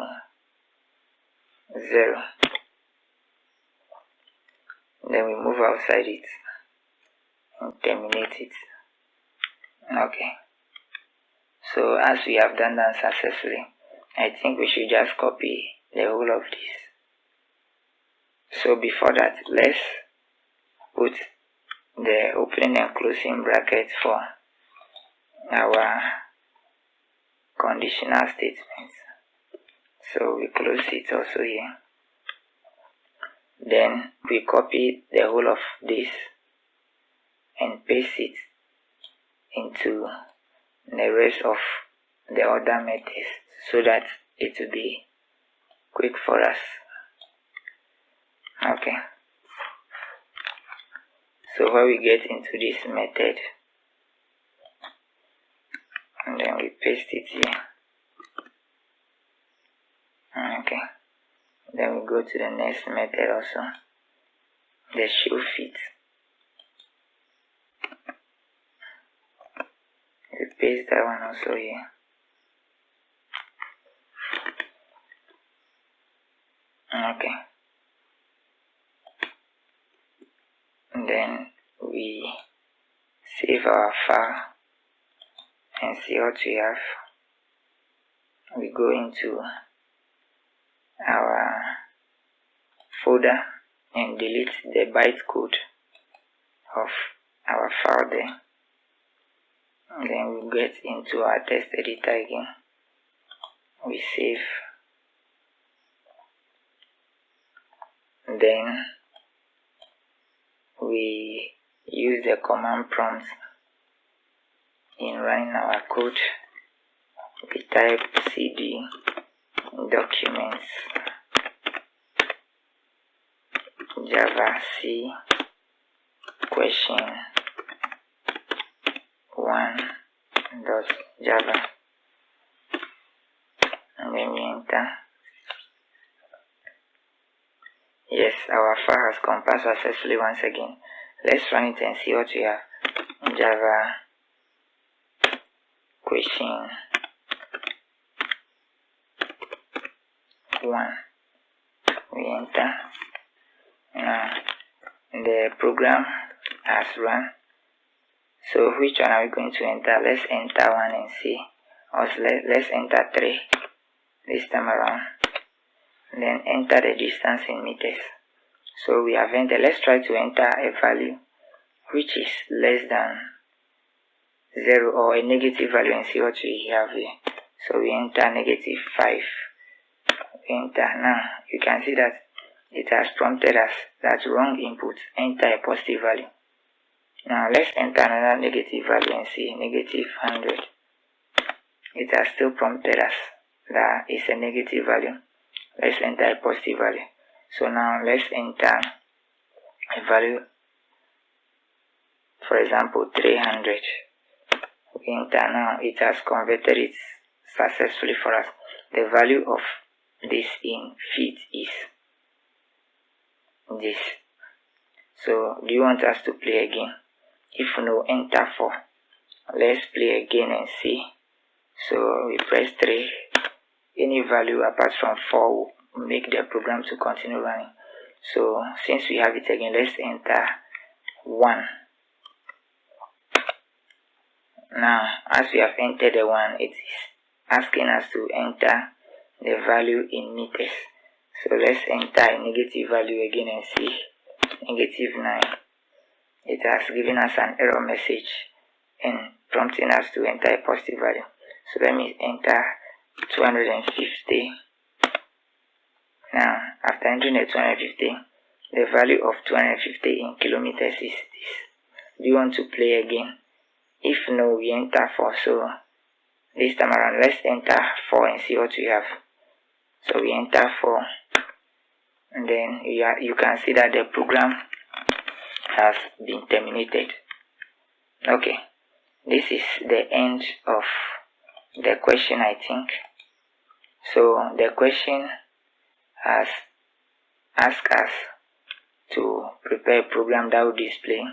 0. Then we move outside it and terminate it. Okay, so as we have done that successfully, I think we should just copy the whole of this. So before that, let's put the opening and closing bracket for our conditional statements. So we close it also here. Then we copy the whole of this and paste it into the rest of the other methods so that it will be quick for us. Okay, so when we get into this method, and then we paste it here. Okay, then we go to the next method also, the show fit. We paste that one also here. Okay, and then we save our file and see what we have. We go into our folder and delete the bytecode of our file there. And then we get into our text editor again. We save. Then we use the command prompt in running our code. We type cd documents java c question 1.java. our file has compiled successfully once again. Let's run it and see what we have. Java question 1. We enter. Now the program has run. So which one are we going to enter? Let's enter 1 and see. Or let's enter 3 this time around. Then enter the distance in meters. So we have entered. Let's try to enter a value which is less than 0 or a negative value and see what we have here. So we enter -5. We enter. Now you can see that it has prompted us that wrong input. Enter a positive value. Now let's enter another negative value and see -100. It has still prompted us that it's a negative value. Let's enter a positive value. So now let's enter a value, for example 300. We enter. Now it has converted it successfully for us. The value of this in feet is this. So do you want us to play again? If no, enter 4. Let's play again and see. So we press 3. Any value apart from 4 will make the program to continue running. So since we have it again, let's enter 1. Now as we have entered the 1, it is asking us to enter the value in meters. So let's enter a negative value again and see. -9. It has given us an error message and prompting us to enter a positive value. So let me enter 250. Now after entering the 250, the value of 250 in kilometers is this. Do you want to play again? If no, we enter 4. So this time around, let's enter 4 and see what we have. So we enter 4, and then you can see that the program has been terminated. Okay, this is the end of the question, I think. So the question has asked us to prepare a program that will display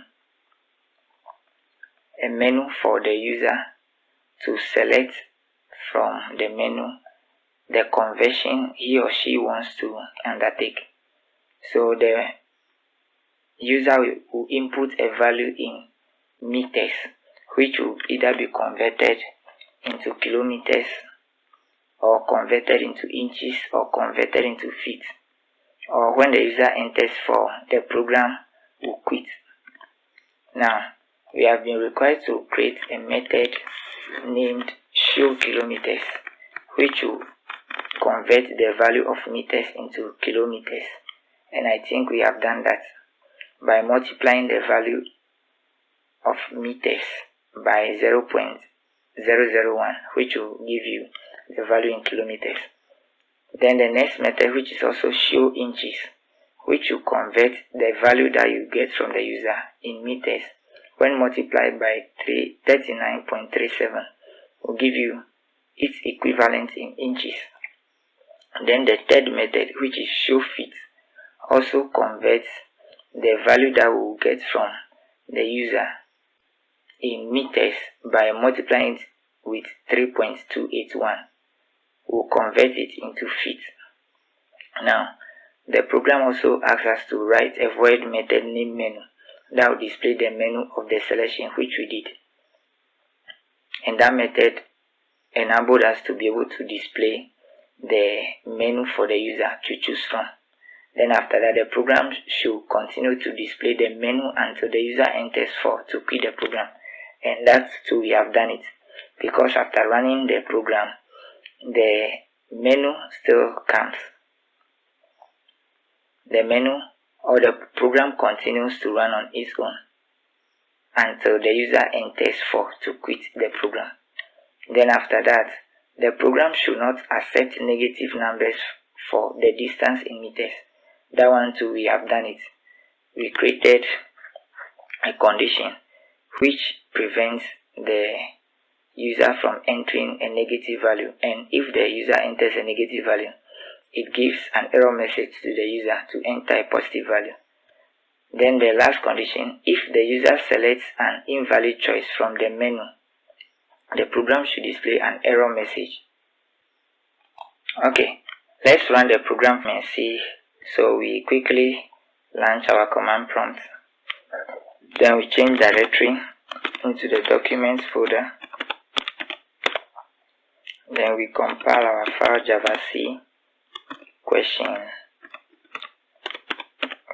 a menu for the user to select from the menu the conversion he or she wants to undertake. So the user will input a value in meters, which will either be converted into kilometers, or converted into inches, or converted into feet. Or when the user enters 4, the program will quit. Now we have been required to create a method named show kilometers, which will convert the value of meters into kilometers. And I think we have done that by multiplying the value of meters by 0.001, which will give you the value in kilometers. Then the next method, which is also show inches, which will convert the value that you get from the user in meters when multiplied by 39.37, will give you its equivalent in inches. Then the third method, which is show feet, also converts the value that we will get from the user in meters by multiplying it with 3.281. We'll convert it into feet. Now the program also asks us to write a void method named menu that will display the menu of the selection which we did, and that method enabled us to be able to display the menu for the user to choose from. Then after that, the program should continue to display the menu until the user enters 4 to quit the program. And that's too, we have done it, because after running the program, the menu still comes. The menu or the program continues to run on its own until the user enters 4 to quit the program. Then after that, the program should not accept negative numbers for the distance in meters. That one too, we have done it. We created a condition which prevents the user from entering a negative value, and if the user enters a negative value, it gives an error message to the user to enter a positive value. Then the last condition, if the user selects an invalid choice from the menu, the program should display an error message. Okay, let's run the program and see. So we quickly launch our command prompt. Then we change directory into the documents folder. Then we compile our file javac question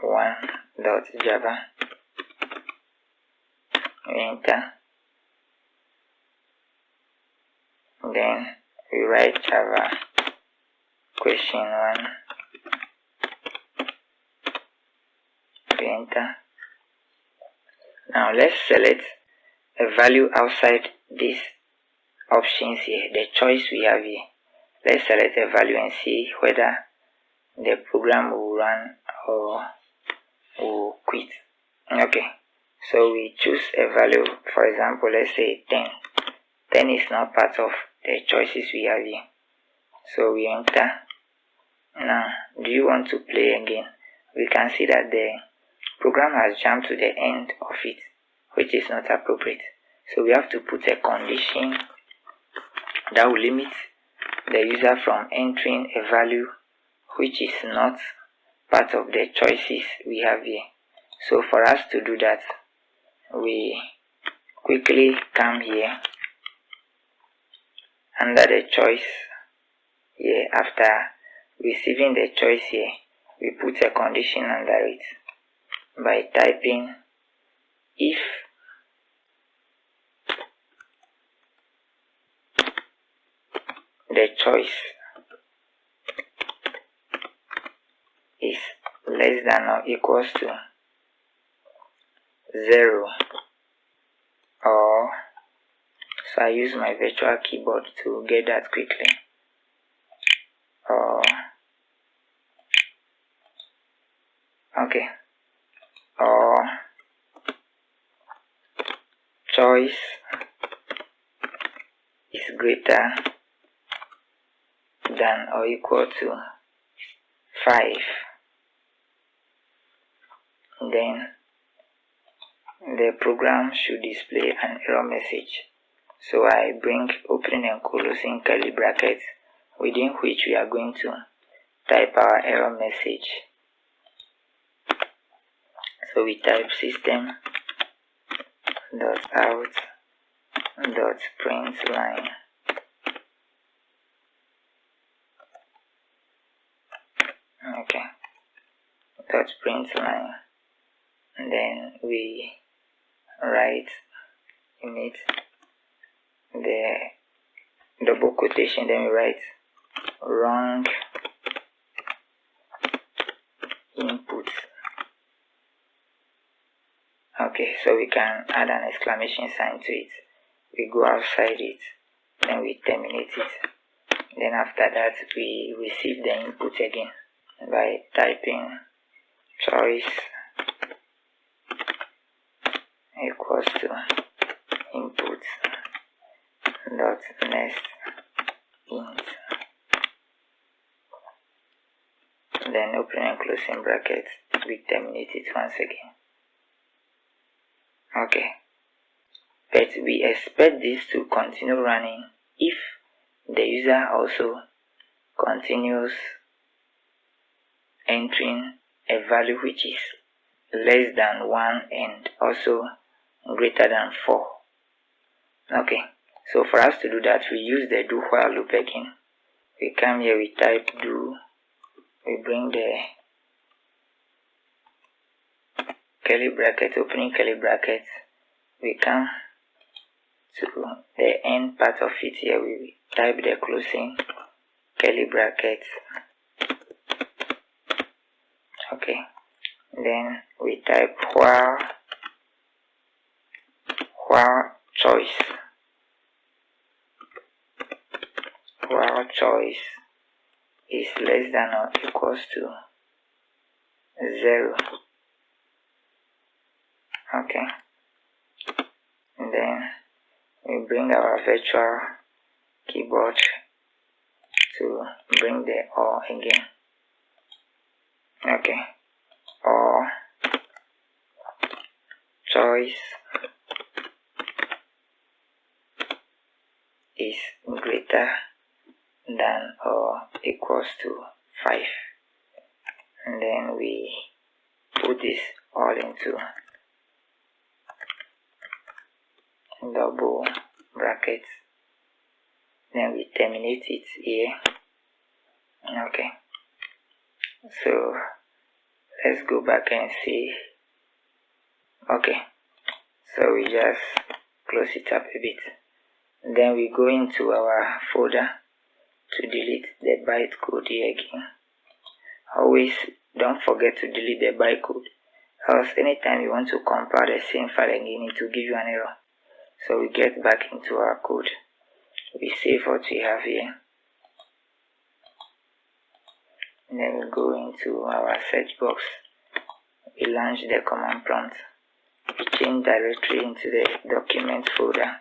1.java. We enter. Then we write java question 1. We enter. Now let's select a value outside these options here, the choice we have here. Let's select a value and see whether the program will run or will quit. Okay, so we choose a value, for example, let's say 10. 10 is not part of the choices we have here. So we enter. Now, do you want to play again? We can see that the program has jumped to the end of it, which is not appropriate. So we have to put a condition that will limit the user from entering a value which is not part of the choices we have here. So for us to do that, we quickly come here under the choice here. After receiving the choice here, we put a condition under it by typing if the choice is less than or equals to 0, or so I use my virtual keyboard to get that quickly, or okay, or choice is greater than or equal to 5, then the program should display an error message. So I bring opening and closing curly brackets, within which we are going to type our error message. So we type system.out.println. Okay, .println, and then we write in it the double quotation, then we write wrong input. Okay, so we can add an exclamation sign to it. We go outside it, then we terminate it. Then after that, we receive the input again by typing choice equals to input dot next int, then open and closing brackets, we terminate it once again. Okay, but we expect this to continue running if the user also continues entering a value which is less than 1 and also greater than 4. Okay, so for us to do that, we use the do while loop again. We come here, we type do, we bring the curly bracket, opening curly brackets, we come to the end part of it here, we type the closing curly brackets. Okay, then we type while choice is less than or equals to 0. Okay, and then we bring our virtual keyboard to bring the or again. Okay, or choice is greater than or equals to 5, and then we put this all into double brackets, then we terminate it here. Okay, so let's go back and see. Okay, so we just close it up a bit, then we go into our folder to delete the bytecode here again. Always don't forget to delete the bytecode, else anytime you want to compile the same file again, it need to give you an error. So we get back into our code, we save what we have here, and then we go into our search box, we launch the command prompt, we change directory into the document folder,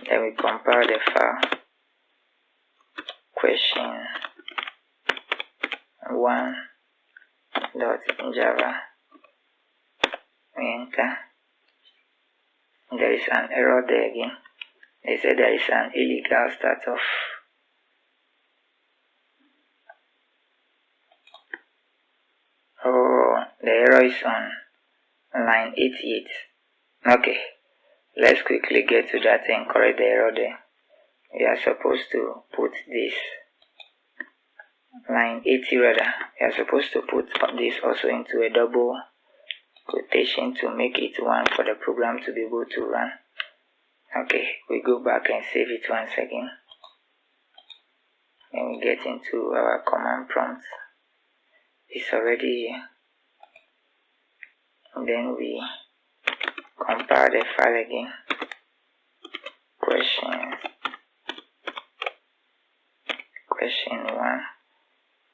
then we compile the file question1.java, we enter. There is an error there again. They say there is an illegal start off. Oh, the error is on line 88. Okay, let's quickly get to that and correct the error there. We are supposed to put this line 80 rather. We are supposed to put this also into a double quotation to make it 1 for the program to be able to run. Okay, we go back and save it once again. Then we get into our command prompt. It's already here. And then we compile the file again.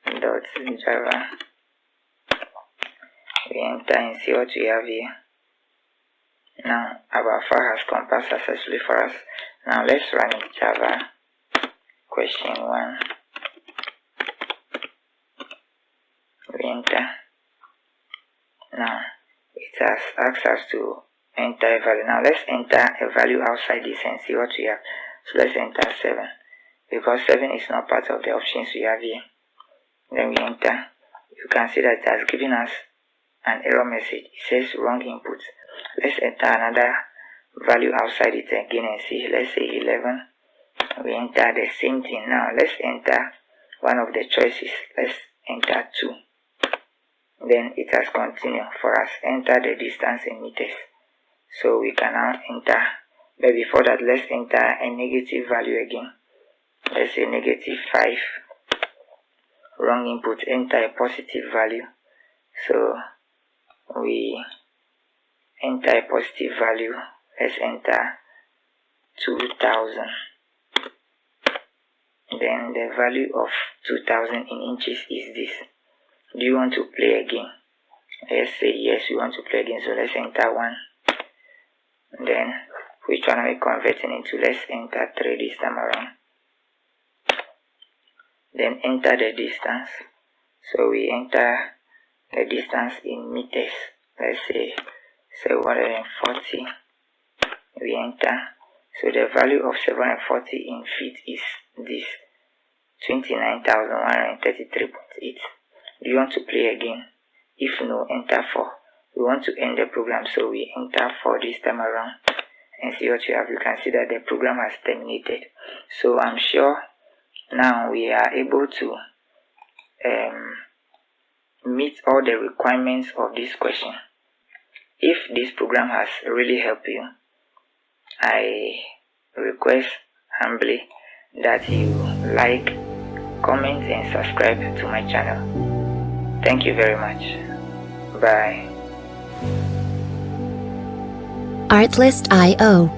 question1.java. We enter and see what we have here. Now our file has compiled successfully for us. Now let's run it. Java question1. We enter. Now it has asked us to enter a value. Now let's enter a value outside this and see what we have. So let's enter 7, because 7 is not part of the options we have here. Then we enter. You can see that it has given us an error message. It says wrong input. Let's enter another value outside it again and see. Let's say 11. We enter the same thing. Now let's enter one of the choices. Let's enter 2. Then it has continued for us. Enter the distance in meters. So we can now enter, but before that let's enter a negative value again. Let's say -5. Wrong input. Enter a positive value. So we enter a positive value. Let's enter 2000. Then the value of 2000 in inches is this. Do you want to play again? Let's say yes, we want to play again. So let's enter 1. Then which one are we converting into? Let's enter 3 this time around. Then enter the distance. So we enter the distance in meters. Let's say 740. We enter. So the value of 740 in feet is this, 29,133.8. Do you want to play again? If no, enter 4. We want to end the program, so we enter 4 this time around and see what you have. You can see that the program has terminated. So I'm sure now we are able to meet all the requirements of this question. If this program has really helped you, I request humbly that you like, comment and subscribe to my channel. Thank you very much. Bye. Artlist.io